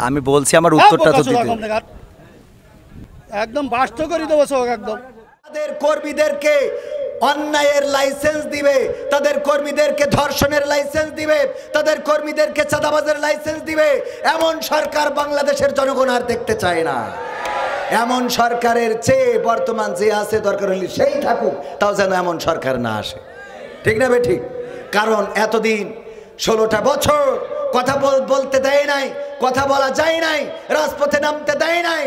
আমি বলছি আমার উত্তরটা তো দিতে একদম বাস্ত করে দেবো সব একদম। তাদের কর্মীদেরকে অন্যায়ের লাইসেন্স দিবে, তাদের কর্মীদেরকে ধর্ষণের লাইসেন্স দিবে, তাদের কর্মীদেরকে চাঁদাবাজের লাইসেন্স দিবে, এমন সরকার বাংলাদেশের জনগণ আর দেখতে চায় না। এমন সরকারের চেয়ে বর্তমান যে আছে দরকার হলে সেই থাকুক, তাও যেন এমন সরকার না আসে। ঠিক না বে ঠিক? কারণ এতদিন 16টা বছর কথা বলতে দেয় নাই, কথা বলা যায় নাই, রাজপথে নামতে দেয় নাই,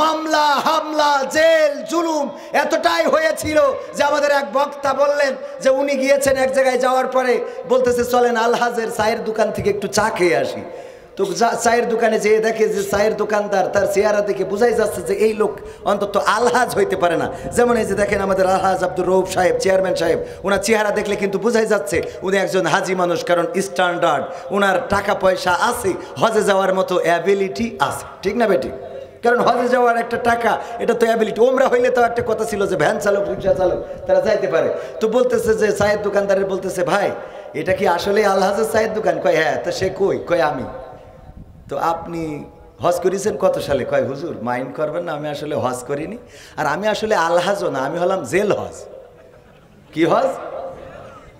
মামলা হামলা জেল জুলুম এতটাই হয়েছিল যে আমাদের এক বক্তা বললেন যে উনি গিয়েছেন এক জায়গায়, যাওয়ার পরে বলতেছে চলেন আলহাজের চায়ের দোকান থেকে একটু চা খেয়ে আসি। তো চায়ের দোকানে যেয়ে দেখে যে চায়ের দোকানদার তার চেহারা দেখে বোঝাই যাচ্ছে যে এই লোক অন্তত আলহাজ হইতে পারে না। যেমন এই যে দেখেন আমাদের আলহাজ আব্দুর রউফ সাহেব, চেয়ারম্যান সাহেব, ওনার চেহারা দেখলে কিন্তু বোঝাই যাচ্ছে উনি একজন হাজি মানুষ, কারণ স্ট্যান্ডার্ড, ওনার টাকা পয়সা আছে, হজে যাওয়ার মতো অ্যাবিলিটি আছে। ঠিক না বেটি? কারণ হজে যাওয়ার একটা টাকা, এটা তো অ্যাবিলিটি। ওমরা হইলে তো একটা কথা ছিল যে ভ্যান চালক রিক্সা চালক তারা যাইতে পারে। তো বলতেছে যে চায়ের দোকানদারের বলতেছে ভাই এটা কি আসলে আলহাজের চায়ের দোকান? কয় হ্যাঁ। তো সে কয় আমি। তো আপনি হজ করেছেন কত সালে? কয় হুজুর মাইন্ড করবেন না, আমি আসলে হজ করিনি, আর আমি আসলে আলহাজও না, আমি হলাম জেল হজ। কি হজ?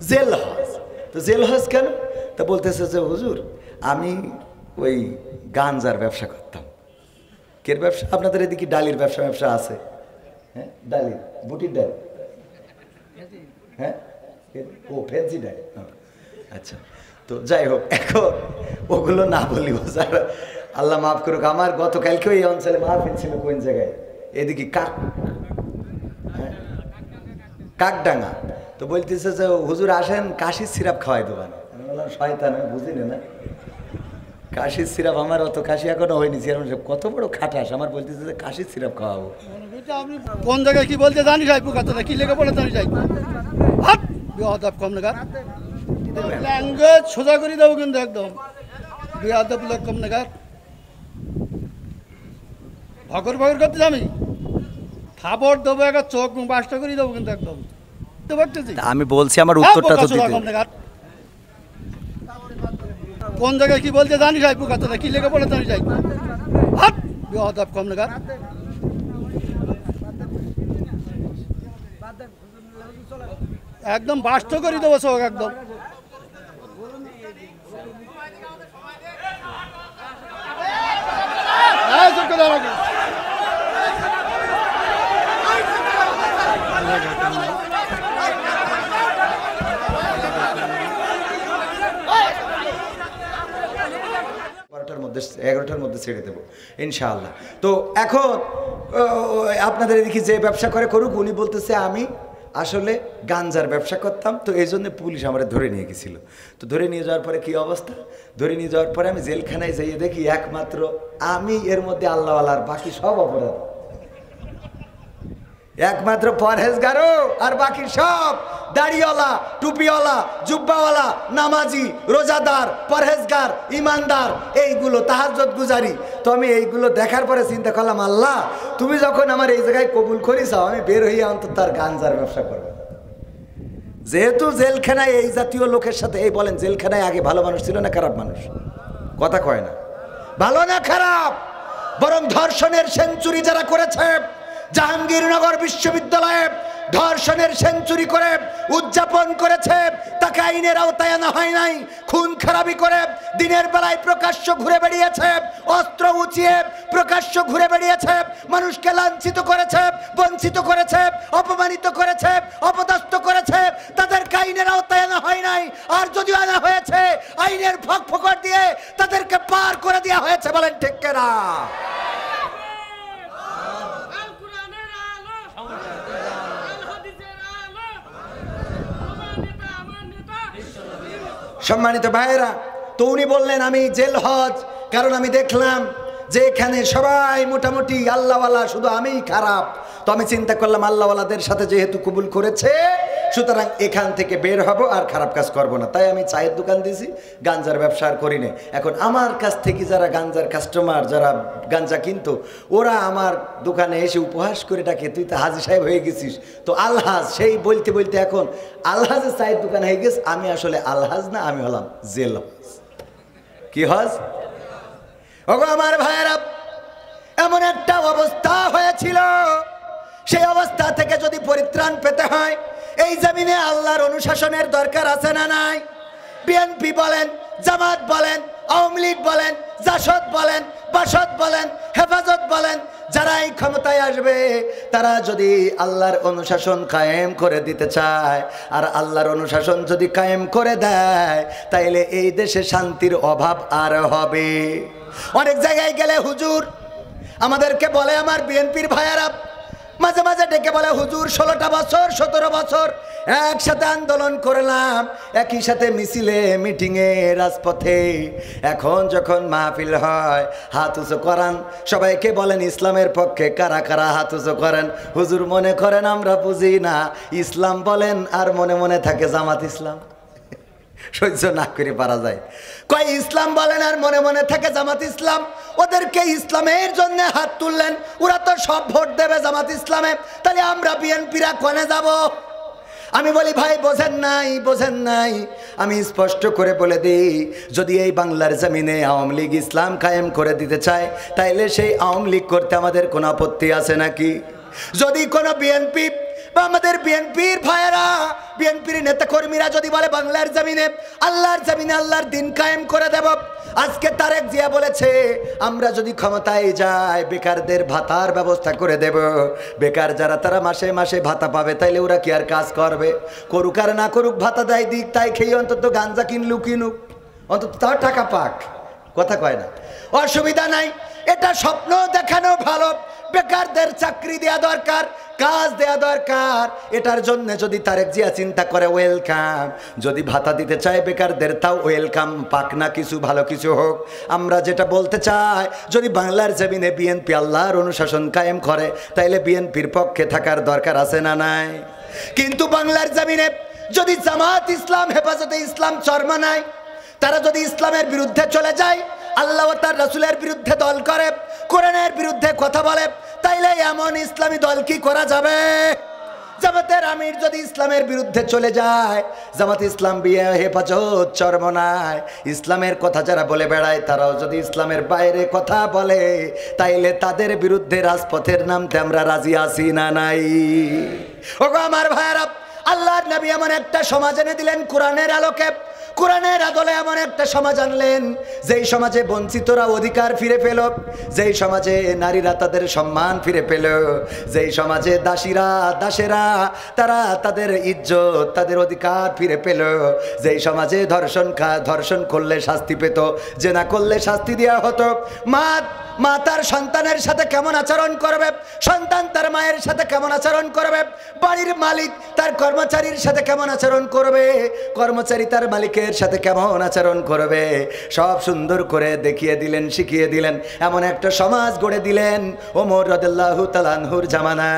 জেল হজ। তো জেল হজ কেন? তা বলতেছে যে হুজুর আমি ওই গাঞ্জার ব্যবসা করতাম। কের ব্যবসা? আপনাদের এদিকে ডালির ব্যবসা আছে? হ্যাঁ, ডালির, বুটির ডাল। হ্যাঁ, ও ফেন্সি ডাল। আচ্ছা, তো যাই হোক, এখন ওগুলো না বলি, আল্লাহ মাফ করুক। আমার গতকালকেও এই অঞ্চলে মাহফিল ছিল, কোন জায়গায়, এদিকে কাকডাঙ্গা। তো বলতেছে যে হুজুর আসেন কাশির সিরাপ খাওয়াই দেবেন। আমি বললাম শয়তান, আমি বুঝি না। কাশির সিরাপ আমার অত কাশি এখনো হয়নি, কত বড় খাটাস, আমার বলতেছে যে কাশির সিরাপ খাওয়াবো। আপনি কোন জায়গায় কি বলতে জানি যাই, পোকাতে কি লেগে পড়ে জানি যাই, কম নাগাদ ল্যাঙ্গুয়েজ সোজা করে দেবো কিন্তু একদম বেয়াদব লোক কম নাগাদ। ভগর করতে আমি থাপড় দেবো, একটা চোখ বাসটা করে দেবো কিন্তু একদম। আমি বলছি আমার উত্তরটা তো দিতে। কোন জায়গায় কি বলতে জানি যাই, পোকাতে কি লেগে পড়ে জানি যাই, বেয়াদব কম নাগাদ। একদম বাস্ত করে দেবো সব একদম। এগারোটার মধ্যে ছেড়ে দেবো ইনশাআল্লাহ। তো এখন আপনাদের এদিকে যে ব্যবসা করে করুক, উনি বলতেছে আমি আসলে গাঞ্জার ব্যবসা করতাম, তো এই জন্য পুলিশ আমার ধরে নিয়ে গেছিল। তো ধরে নিয়ে যাওয়ার পরে কি অবস্থা? ধরে নিয়ে যাওয়ার পরে আমি জেলখানায় যাইয়ে দেখি একমাত্র আমি এর মধ্যে আল্লাহওয়ালা, আর বাকি সব অপরাধ। একমাত্র পরহেজগারও, আর বাকি সব দাড়িওয়ালা, টুপিওয়ালা, জুব্বাওয়ালা, নামাজি, রোজাদার, পরহেজগার, ইমানদার, এইগুলো তাহাজ্জুদ গুজারি। তো আমি এইগুলো দেখার পরে চিন্তা করলাম, আল্লাহ তুমি যখন আমার এই জায়গায় কবুল করিসাও, আমি বের হইয়া অন্তত তার গাঞ্জার ব্যবসা করবো। যেহেতু জেলখানায় এই জাতীয় লোকের সাথে, এই বলেন জেলখানায় আগে ভালো মানুষ ছিল না খারাপ মানুষ? কথা কয় না, ভালো না খারাপ, বরং ধর্ষণের সেঞ্চুরি যারা করেছে, জাহাঙ্গীরনগর বিশ্ববিদ্যালয়ে ধর্ষণের সেঞ্চুরি করে উদযাপন করেছে, তাকে আইনের আওতায় আনা হয় নাই। খুন খারাপি করে দিনের বেলায় প্রকাশ্য ঘুরে বেরিয়েছে, অস্ত্র উঁচিয়ে প্রকাশ্য ঘুরে বেরিয়েছে, মানুষকে লাঞ্ছিত করেছে, বঞ্চিত করেছে, অপমানিত করেছে, অপদস্থ করেছে, তাদেরকে আইনের আওতায় আনা হয় নাই। আর যদিও আনা হয়েছে, আইনের ফাঁক ফোকর দিয়ে তাদেরকে পার করে দেওয়া হয়েছে। বলেন ঠিক কিনা? সম্মানিত ভাইয়েরা, তো উনি বললেন আমি জেল হজ, কারণ আমি দেখলাম যে এখানে সবাই মোটামুটি আল্লাহওয়ালা, শুধু আমিই খারাপ। তো আমি চিন্তা করলাম আল্লাহওয়ালাদের সাথে যেহেতু কবুল করেছে, সুতরাং এখান থেকে বের হব আর খারাপ কাজ করব না। তাই আমি চায়ের দোকান দিয়েছি, গাঞ্জার ব্যবসা আর করি না। এখন আমার কাছ থেকে যারা গাঞ্জার কাস্টমার, যারা গাঞ্জা কিনতো, ওরা আমার দোকানে এসে উপহাস করে ডাকে, তুই তো হাজি সাহেব হয়ে গেছিস, তো আলহাজ। সেই বলতে বলতে এখন আলহাজের চায়ের দোকান হয়ে গেছে। আমি আসলে আলহাজ না, আমি হলাম জেল হজ। কি হজ? ওগো আমার ভাইয়েরা, এমন একটা অবস্থা হয়েছিল, সেই অবস্থা থেকে যদি পরিত্রাণ পেতে হয় এই জমিনে আল্লাহর অনুশাসনের দরকার আছে না নাই? বিএনপি বলেন, জামাত বলেন, আওয়ামী লীগ বলেন, জাসদ বলেন, বাসদ বলেন, হেফাজত বলেন, যারা এই ক্ষমতায় আসবে তারা যদি আল্লাহর অনুশাসন কায়েম করে দিতে চায় আর আল্লাহর অনুশাসন যদি কায়েম করে দেয় তাইলে এই দেশে শান্তির অভাব আর হবে। অনেক জায়গায় গেলে হুজুর আমাদেরকে বলে, আমার বিএনপির ভাইয়েরা মাঝে মাঝে ডেকে বলে, হুজুর 16টা বছর 17 বছর একসাথে আন্দোলন করলাম, একই সাথে মিছিলে মিটিংয়ে রাজপথে, এখন যখন মাহফিল হয় হাত উঁচু করান, সবাইকে বলেন ইসলামের পক্ষে কারা কারা হাত উঁচু করেন। হুজুর মনে করেন আমরা বুঝি না, ইসলাম বলেন আর মনে মনে থাকে জামাত ইসলাম। সহ্য না করে পারা যায়। কয় ইসলাম বলেন আর মনে মনে থাকে জামাত ইসলাম। ওদেরকে ইসলামের জন্য হাত তুললেন, ওরা তো সব ভোট দেবে জামাত ইসলামে, তাহলে আমরা বিএনপিরা কোনে যাব? আমি বলি ভাই বোঝেন নাই, বোঝেন নাই। আমি স্পষ্ট করে বলে দিই, যদি এই বাংলার জমিনে আওয়ামী লীগ ইসলাম কায়েম করে দিতে চায় তাইলে সেই আওয়ামী লীগ করতে আমাদের কোনো আপত্তি আছে নাকি? যদি কোনো বিএনপি বা আমাদের বিএনপির ভাইয়েরা, বিএনপির নেতাকর্মীরা যদি বলে বাংলার জমিনে আল্লাহর জমিনে আল্লাহর দিন কায়েম করে দেব, আজকে তারেক জিয়া বলেছে আমরা যদি ক্ষমতায় যাই বেকারদের ভাতার ব্যবস্থা করে দেব, বেকার যারা তারা মাসে মাসে ভাতা পাবে, তাইলে ওরা কি আর কাজ করবে? করুক আর না করুক, ভাতা দেয় দিক, তাই খেয়ে অন্তত গাঞ্জা কিনলুক কিনুক, অন্তত তাও টাকা পাক, কথা কয় না, অসুবিধা নাই। এটা স্বপ্ন দেখানো ভালো, বেকারদের চাকরি দেয়া দরকার, কাজ দেয়া দরকার। এটার জন্য যদি তারেক জিয়া চিন্তা করে ওয়েলকাম, যদি ভাতা দিতে চায় বেকারদের তাও ওয়েলকাম, পাক না কিছু ভালো কিছু হোক। আমরা যেটা বলতে চাই, যদি বাংলার জমিনে বিএনপি আল্লাহর অনুশাসন কায়েম করে তাইলে বিএনপির পক্ষে থাকার দরকার আছে না নাই? কিন্তু বাংলার জমিনে যদি জামাত ইসলাম, হেফাজতে ইসলাম চরমানায়, তারা যদি ইসলামের বিরুদ্ধে চলে যায়, আল্লাহ ও তার রাসূলের বিরুদ্ধে দল করে, কোরআনের বিরুদ্ধে কথা বলে, তাইলে এমন ইসলামী দল কি করা যাবে? জামাতের আমির যদি ইসলামের বিরুদ্ধে চলে যায়, জামাত ইসলাম বিয়ে হেফাজত চরমনায়, ইসলামের কথা যারা বলে বেড়ায় তারাও যদি ইসলামের বাইরে কথা বলে, তাইলে তাদের বিরুদ্ধে রাজপথের নামতে আমরা রাজি আছি না নাই? ওগো আমার ভাইয়েরা, আল্লাহর নবী এমন একটা সমাজ এনে দিলেন কোরআনের আলোকে, কোরআনের আদলে এমন একটা সমাজ আনলেন যেই সমাজে বঞ্চিতরা অধিকার ফিরে পেল, যেই সমাজে নারীরা তাদের সম্মান ফিরে পেল, যেই সমাজে দাসীরা দাসেরা তারা তাদের ইজ্জত তাদের অধিকার ফিরে পেল, যেই সমাজে ধর্ষণ করলে শাস্তি পেত, জেনা করলে শাস্তি দেওয়া হতো, মা তার সন্তানের সাথে কেমন আচরণ করবে, সন্তান তার মায়ের সাথে কেমন আচরণ করবে, বাড়ির মালিক তার কর্মচারীর সাথে কেমন আচরণ করবে, কর্মচারী তার মালিকের সাথে কেমন আচরণ করবে, সব সুন্দর করে দেখিয়ে দিলেন, শিখিয়ে দিলেন। এমন একটা সমাজ গড়ে দিলেন ওমর রাদিয়াল্লাহু তাআলা আনহুর জামানা।